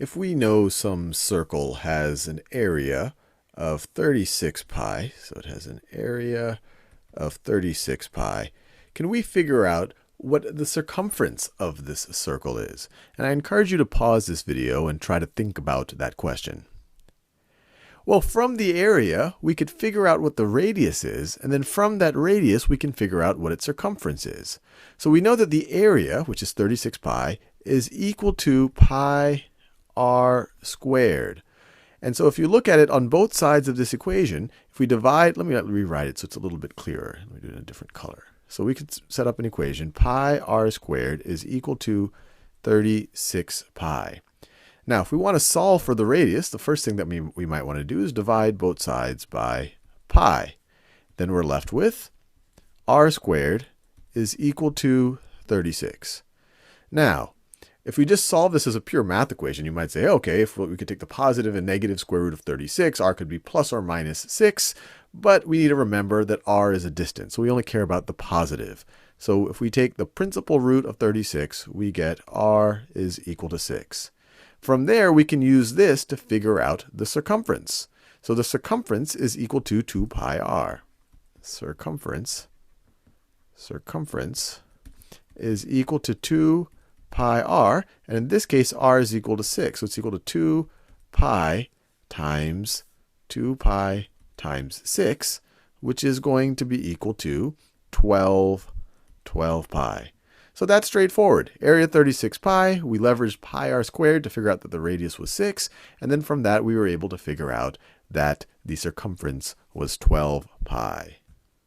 If we know some circle has an area of 36 pi, so it has an area of 36 pi, can we figure out what the circumference of this circle is? And I encourage you to pause this video and try to think about that question. Well, from the area, we could figure out what the radius is, and then from that radius, we can figure out what its circumference is. So we know that the area, which is 36 pi, is equal to pi r squared. And so if you look at it on both sides of this equation, if we divide, let me rewrite it so it's a little bit clearer. Let me do it in a different color. So we could set up an equation. Pi r squared is equal to 36 pi. Now, if we want to solve for the radius, the first thing that we might want to do is divide both sides by pi. Then we're left with r squared is equal to 36. Now, if we just solve this as a pure math equation, you might say, okay, if we could take the positive and negative square root of 36, r could be plus or minus 6. But we need to remember that r is a distance, so we only care about the positive. So if we take the principal root of 36, we get r is equal to 6. From there, we can use this to figure out the circumference. So the circumference is equal to 2 pi r. Circumference is equal to 2 pi r. And in this case, r is equal to 6. So it's equal to 2 pi times 6, which is going to be equal to 12 pi. So that's straightforward. Area 36 pi, we leveraged pi r squared to figure out that the radius was 6. And then from that, we were able to figure out that the circumference was 12 pi.